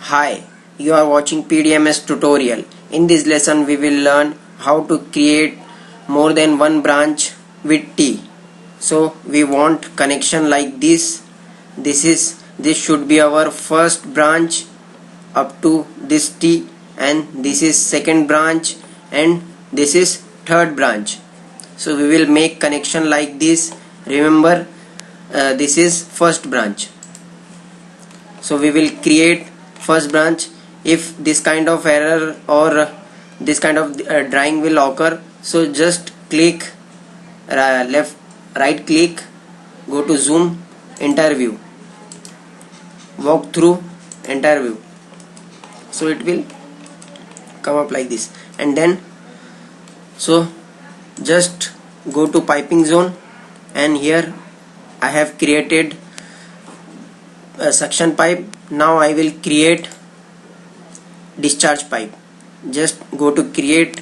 Hi, you are watching PDMS tutorial. In this lesson we will learn how to create more than one branch with T. So we want connection like this. This should be our first branch up to this T, and this is second branch, and this is third branch. So we will make connection like this. Remember, this is first branch. So we will create first branch. If this kind of error or this kind of drawing will occur, so just click right click, go to zoom, interview, walk through, interview. So it will come up like this, and then so just go to piping zone, and here I have created a suction pipe. Now I will create discharge pipe. Just go to create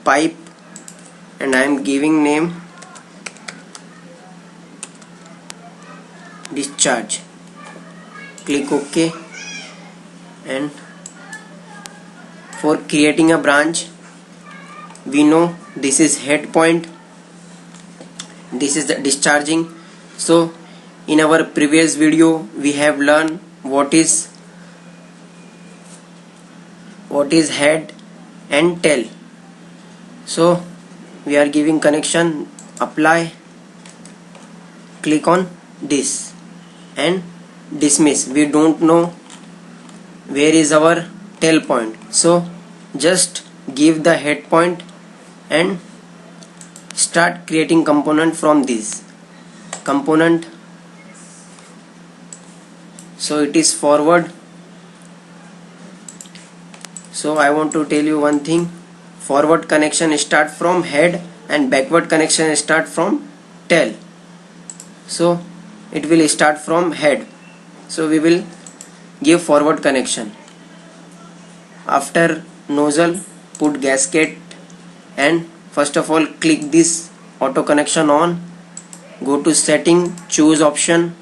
pipe, and I am giving name discharge. Click OK, and for creating a branch, we know this is head point, this is the discharging. So in our previous video we have learned what is head and tail. So we are giving connection, apply, click on this and dismiss. We don't know where is our tail point, so just give the head point and start creating component from this component. So it is forward. So I want to tell you one thing: forward connection start from head and backward connection start from tail. So it will start from head, so we will give forward connection. After nozzle, put gasket, and first of all click this auto connection on. Go to setting, choose option,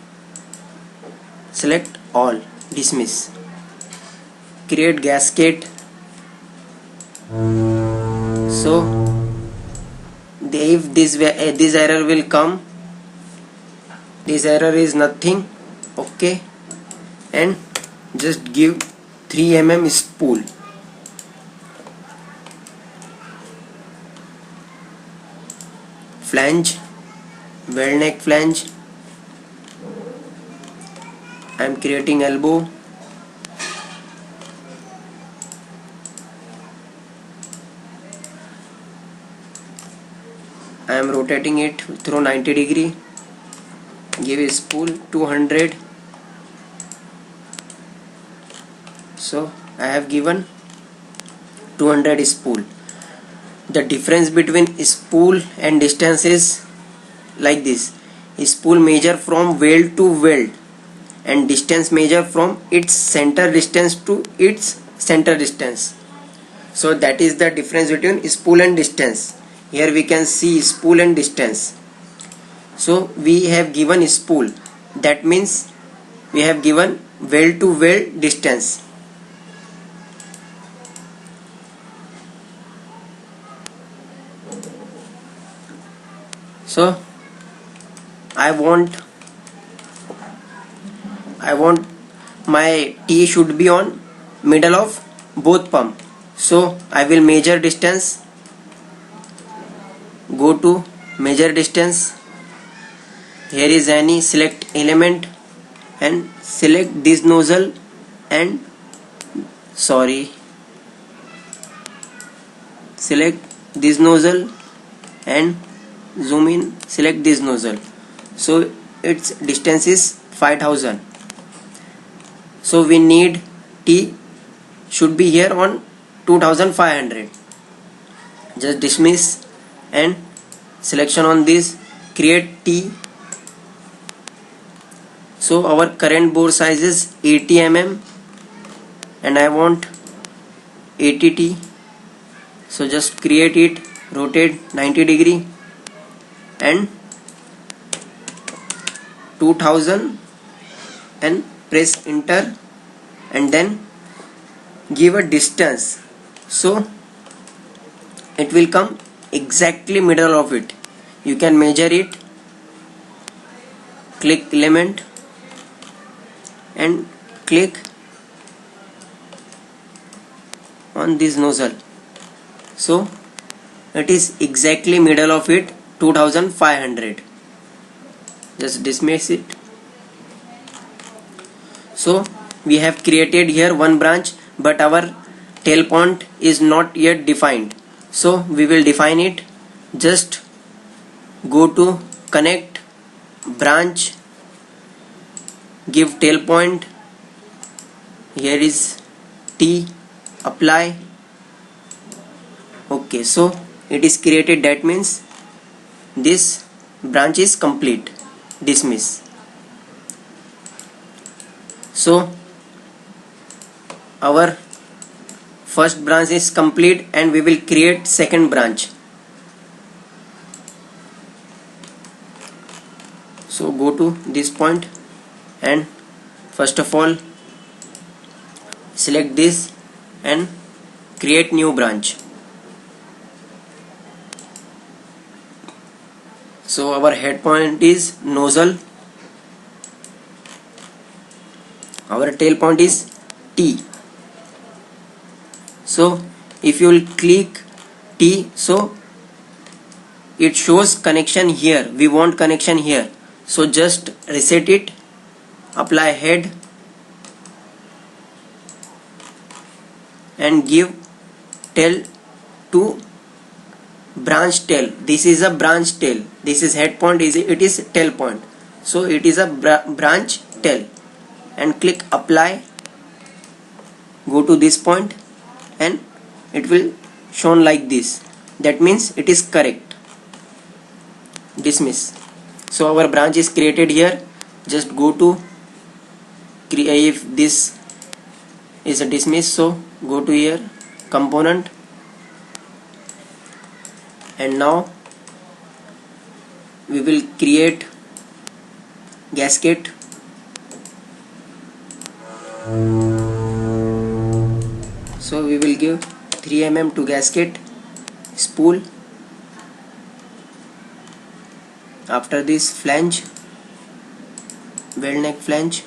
select all, dismiss, create gasket. So if this error will come, this error is nothing. Okay, and just give 3 mm spool. Flange, weld neck flange. I am creating elbow. I am rotating it through 90 degree. Give a spool 200. So I have given 200 spool. The difference between spool and distance is like this: spool measure from weld to weld, and distance measure from its center distance to its center distance. So that is the difference between spool and distance. Here we can see spool and distance. So we have given spool, that means we have given weld to weld distance. So I want my T should be on middle of both pump. So I will measure distance. Go to measure distance. Here is any, select element and select this nozzle, and select this nozzle and zoom in, select this nozzle. So its distance is 5000. So we need T should be here on 2500. Just dismiss and selection on this, create T. So our current bore size is 80 mm and I want 80 T. So just create it, rotate 90 degree and 2000 and press enter, and then give a distance, so it will come exactly middle of it. You can measure it, click element and click on this nozzle, so it is exactly middle of it, 2500. Just dismiss it. So we have created here one branch, but our tail point is not yet defined, so we will define it. Just go to connect branch, give tail point, here is T, apply. Okay, so it is created, that means this branch is complete. Dismiss. So our first branch is complete and we will create second branch. So go to this point and first of all select this and create new branch. So our head point is nozzle, our tail point is T. So if you will click T, so it shows connection here. We want connection here, so just reset it, apply head and give tail to branch tail. This is a branch tail, this is head point, it is tail point, so it is a branch tail, and click apply. Go to this point and it will shown like this, that means it is correct. Dismiss. So our branch is created here. Just go to create, if this is a dismiss, so go to here component, and now we will create gasket. So we will give 3 mm to gasket, spool, after this flange, weld neck flange,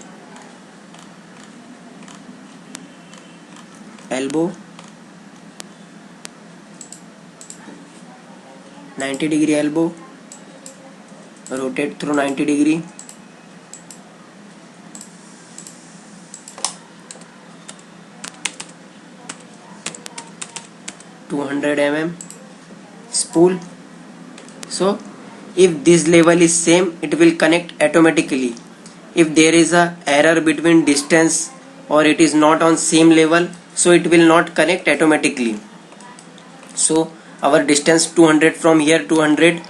elbow, 90° elbow, rotate through 90°, mm spool. So if this level is same, it will connect automatically. If there is a error between distance or it is not on same level, so it will not connect automatically. So our distance 200 from here, 200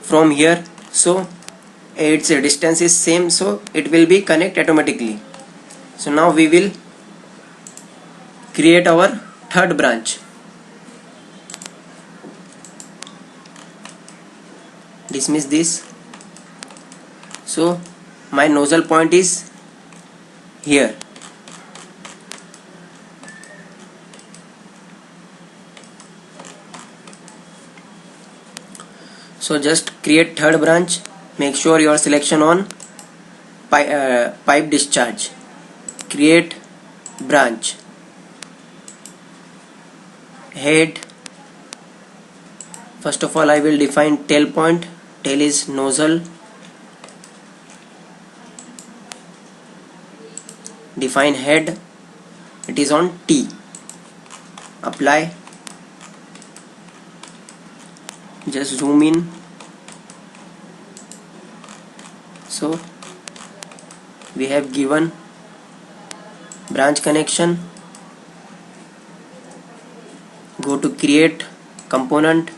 from here, so its distance is same, so it will be connect automatically. So now we will create our third branch. Dismiss this. So my nozzle point is here. So just create third branch. Make sure your selection on pipe discharge. Create branch. Head. First of all I will define tail point. Tail is nozzle. Define head. It is on T. Apply. Just zoom in. So we have given branch connection. Go to create component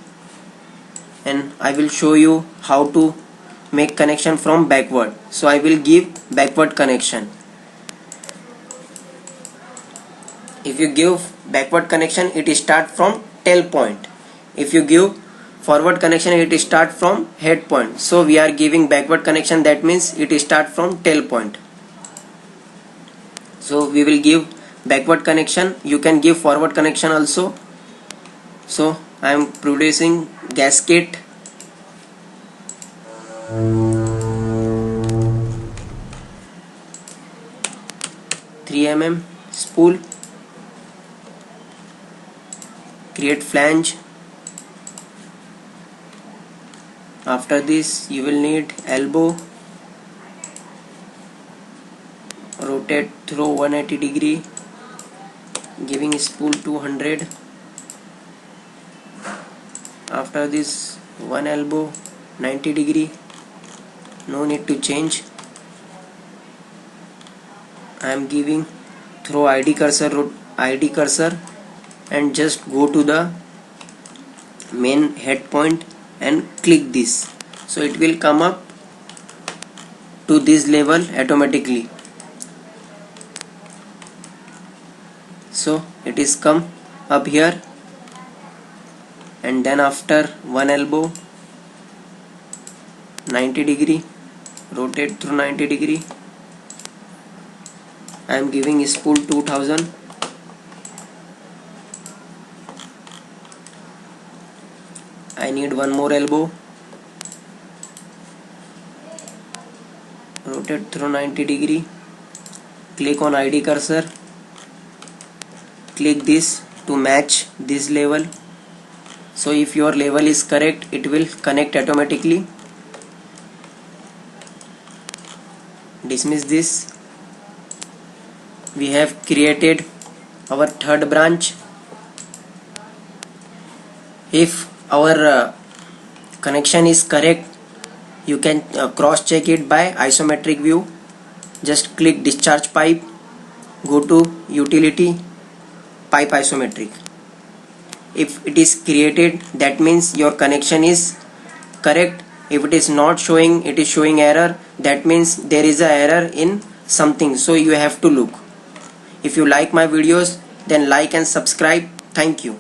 and I will show you how to make connection from backward. So I will give backward connection. If you give backward connection, it start from tail point. If you give forward connection, it start from head point. So we are giving backward connection, that means it start from tail point. So we will give backward connection, you can give forward connection also. So I am producing gasket. Three mm spool. Create flange. After this you will need elbow. Rotate through 180 degree, giving spool 200. After this one elbow 90 degree, no need to change. I am giving through ID cursor and just go to the main head point and click this, so it will come up to this level automatically. So it is come up here, and then after one elbow 90 degree, rotate through 90 degree. I am giving spool 2000. I need one more elbow, rotate through 90 degree, click on ID cursor, click this to match this level. So if your level is correct, it will connect automatically. Dismiss this. We have created our third branch. If our connection is correct, you can cross check it by isometric view. Just click discharge pipe, go to utility, pipe isometric. If it is created, that means your connection is correct. If it is not showing, it is showing error, that means there is a error in something, so you have to look. If you like my videos, then like and subscribe. Thank you.